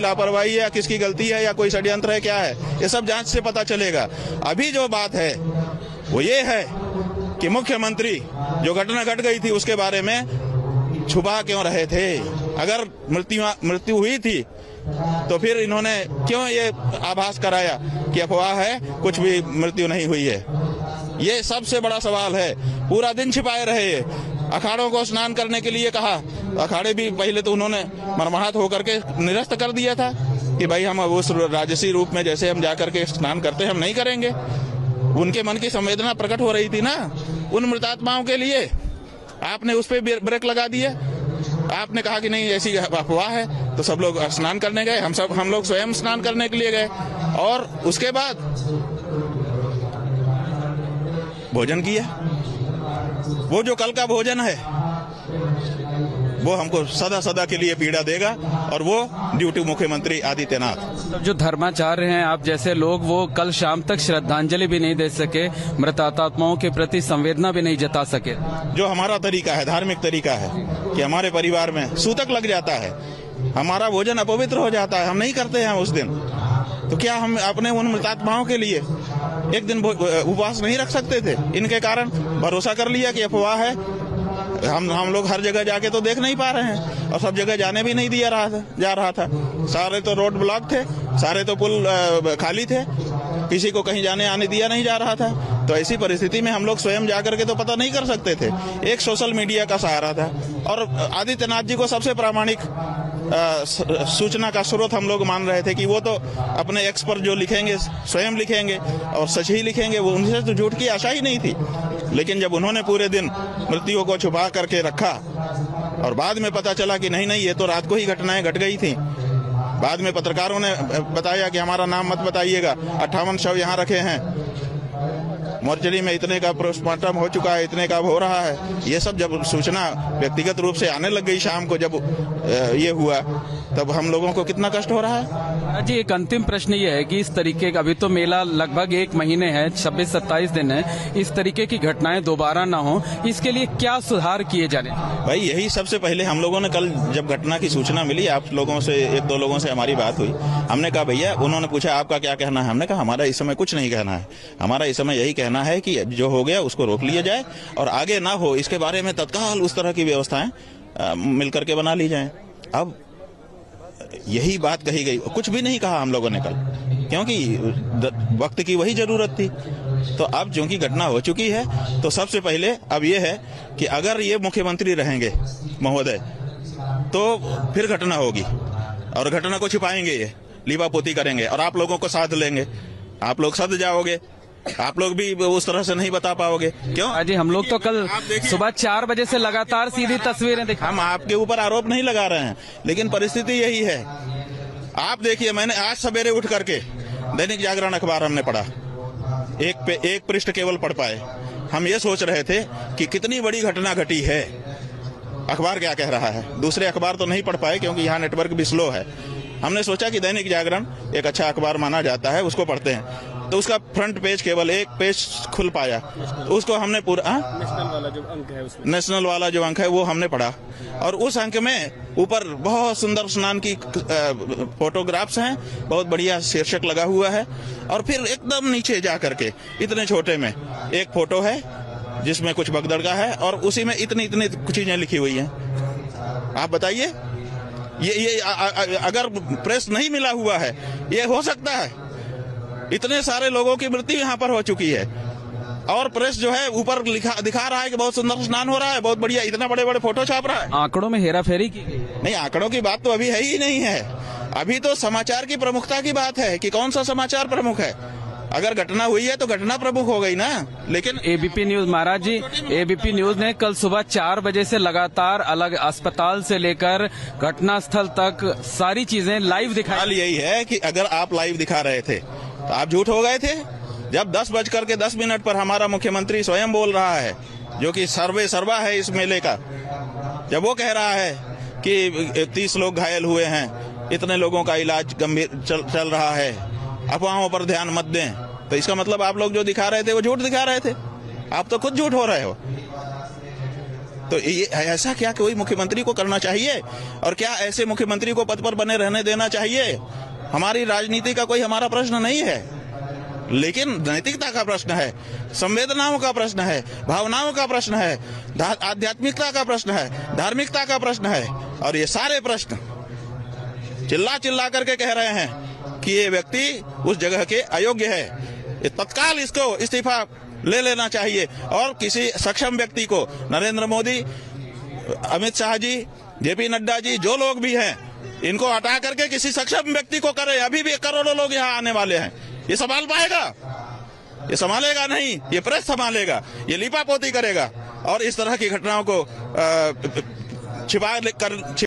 लापरवाही है या किसकी गलती है या कोई षड्यंत्र है, क्या है, ये सब जांच से पता चलेगा। अभी जो बात है वो ये है कि मुख्यमंत्री जो घटना घट गई थी उसके बारे में छुपा क्यों रहे थे। अगर मृत्यु हुई थी तो फिर इन्होंने क्यों ये आभास कराया कि अफवाह है, कुछ भी मृत्यु नहीं हुई है। ये सबसे बड़ा सवाल है। पूरा दिन छिपाए रहे। अखाड़ों को स्नान करने के लिए कहा, अखाड़े भी पहले तो उन्होंने मरमाहत होकर के निरस्त कर दिया था कि भाई हम उस राजसी रूप में जैसे हम जाकर के स्नान करते हम नहीं करेंगे। उनके मन की संवेदना प्रकट हो रही थी ना उन मृतात्माओं के लिए। आपने उस पर ब्रेक लगा दिया। आपने कहा कि नहीं ऐसी अफवाह है, तो सब लोग स्नान करने गए। हम लोग स्वयं स्नान करने के लिए गए और उसके बाद भोजन किया। वो जो कल का भोजन है वो हमको सदा सदा के लिए पीड़ा देगा और वो ड्यूटी मुख्यमंत्री आदित्यनाथ। जो धर्माचार्य हैं आप जैसे लोग, वो कल शाम तक श्रद्धांजलि भी नहीं दे सके, मृतात्माओं के प्रति संवेदना भी नहीं जता सके। जो हमारा तरीका है, धार्मिक तरीका है कि हमारे परिवार में सूतक लग जाता है, हमारा भोजन अपवित्र हो जाता है, हम नहीं करते हैं उस दिन, तो क्या हम अपने उन मृतात्माओं के लिए एक दिन उपवास नहीं रख सकते थे? इनके कारण भरोसा कर लिया कि अफवाह है। हम लोग हर जगह जाके तो देख नहीं पा रहे हैं और सब जगह जाने भी नहीं दिया जा रहा था। सारे तो रोड ब्लॉक थे, सारे तो पुल खाली थे, किसी को कहीं जाने आने दिया नहीं जा रहा था। तो ऐसी परिस्थिति में हम लोग स्वयं जाकर के तो पता नहीं कर सकते थे। एक सोशल मीडिया का सहारा था और आदित्यनाथ जी को सबसे प्रामाणिक सूचना का स्रोत हम लोग मान रहे थे कि वो तो अपने एक्स पर जो लिखेंगे स्वयं लिखेंगे और सच ही लिखेंगे, वो उनसे तो झूठ की आशा ही नहीं थी। लेकिन जब उन्होंने पूरे दिन मृत्यु को छुपा करके रखा और बाद में पता चला कि नहीं ये तो रात को ही घटनाएं घट गई थी। बाद में पत्रकारों ने बताया कि हमारा नाम मत बताइएगा, 58 शव यहाँ रखे हैं, मोर्चरी में इतने का पोस्टमार्टम हो चुका है, इतने का हो रहा है। ये सब जब सूचना व्यक्तिगत रूप से आने लग गई शाम को, जब ये हुआ तब हम लोगों को कितना कष्ट हो रहा है। जी एक अंतिम प्रश्न ये है कि इस तरीके का, अभी तो मेला लगभग 1 महीने है, 26-27 दिन है, इस तरीके की घटनाएं दोबारा ना हो, इसके लिए क्या सुधार किए जाने? भाई यही सबसे पहले हम लोगों ने कल जब घटना की सूचना मिली, आप लोगों से 1-2 लोगों से हमारी बात हुई, हमने कहा भैया, उन्होंने पूछा आपका क्या कहना है, हमने कहा हमारा इस समय कुछ नहीं कहना है, हमारा इस समय यही कहना है कि जो हो गया उसको रोक लिया जाए और आगे ना हो इसके बारे में तत्काल उस तरह की व्यवस्थाएं मिलकर के बना ली जाएं। अब यही बात कही गई, कुछ भी नहीं कहा हम लोगों ने कल, क्योंकि वक्त की वही जरूरत थी। तो अब चूंकि घटना हो चुकी है तो सबसे पहले अब ये है कि अगर ये मुख्यमंत्री रहेंगे महोदय तो फिर घटना होगी और घटना को छिपाएंगे, ये लीपापोती करेंगे और आप लोगों को साथ लेंगे, आप लोग सद जाओगे, आप लोग भी उस तरह से नहीं बता पाओगे। क्यों? अजी हम लोग तो कल सुबह 4 बजे से लगातार सीधी तस्वीरें दिखा। हम आपके ऊपर आरोप नहीं लगा रहे हैं, लेकिन परिस्थिति यही है। आप देखिए, मैंने आज सवेरे उठ करके दैनिक जागरण अखबार हमने पढ़ा, एक पृष्ठ केवल पढ़ पाए। हम ये सोच रहे थे कि कितनी बड़ी घटना घटी है, अखबार क्या कह रहा है। दूसरे अखबार तो नहीं पढ़ पाए क्योंकि यहाँ नेटवर्क भी स्लो है। हमने सोचा कि दैनिक जागरण एक अच्छा अखबार माना जाता है, उसको पढ़ते हैं। तो उसका फ्रंट पेज केवल एक पेज खुल पाया, उसको हमने पूरा नेशनल वाला जो अंक है वो हमने पढ़ा और उस अंक में ऊपर बहुत सुंदर स्नान की फोटोग्राफ्स हैं, बहुत बढ़िया शीर्षक लगा हुआ है और फिर एकदम नीचे जा करके इतने छोटे में एक फोटो है जिसमें कुछ भगदड़ का है और उसी में इतनी चीजें लिखी हुई हैं। आप बताइए, ये अगर प्रेस नहीं मिला हुआ है, ये हो सकता है? इतने सारे लोगों की मृत्यु यहाँ पर हो चुकी है और प्रेस जो है ऊपर दिखा रहा है कि बहुत सुंदर स्नान हो रहा है, बहुत बढ़िया, इतना बड़े बड़े फोटो छाप रहा है। आंकड़ों में हेराफेरी की गई? नहीं, आंकड़ों की बात तो अभी है ही नहीं है। अभी तो समाचार की प्रमुखता की बात है कि कौन सा समाचार प्रमुख है। अगर घटना हुई है तो घटना प्रमुख हो गई ना। लेकिन एबीपी न्यूज, महाराज जी, एबीपी न्यूज ने कल सुबह 4 बजे से लगातार अलग अस्पताल से लेकर घटना स्थल तक सारी चीजें लाइव दिखाई। यही है कि अगर आप लाइव दिखा रहे थे तो आप झूठ हो गए थे। जब 10:10 पर हमारा मुख्यमंत्री स्वयं बोल रहा है, जो कि सर्वे सर्वा है इस मेले का, जब वो कह रहा है कि 30 लोग घायल हुए हैं, इतने लोगों का इलाज गंभीर चल रहा है, अफवाहों पर ध्यान मत दें, तो इसका मतलब आप लोग जो दिखा रहे थे वो झूठ दिखा रहे थे। आप तो खुद झूठ हो रहे हो। तो ये ऐसा क्या कोई मुख्यमंत्री को करना चाहिए? और क्या ऐसे मुख्यमंत्री को पद पर बने रहने देना चाहिए? हमारी राजनीति का कोई हमारा प्रश्न नहीं है, लेकिन नैतिकता का प्रश्न है, संवेदनाओं का प्रश्न है, भावनाओं का प्रश्न है, आध्यात्मिकता का प्रश्न है, धार्मिकता का प्रश्न है। और ये सारे प्रश्न चिल्ला चिल्ला करके कह रहे हैं कि ये व्यक्ति उस जगह के अयोग्य है, ये तत्काल इसको इस्तीफा ले लेना चाहिए और किसी सक्षम व्यक्ति को, नरेंद्र मोदी, अमित शाह जी, जेपी नड्डा जी, जो लोग भी हैं, इनको हटा करके किसी सक्षम व्यक्ति को करे। अभी भी करोड़ों लोग यहाँ आने वाले हैं, ये संभाल पाएगा? ये संभालेगा नहीं, ये प्रेस संभालेगा, ये लिपापोती करेगा और इस तरह की घटनाओं को छिपा कर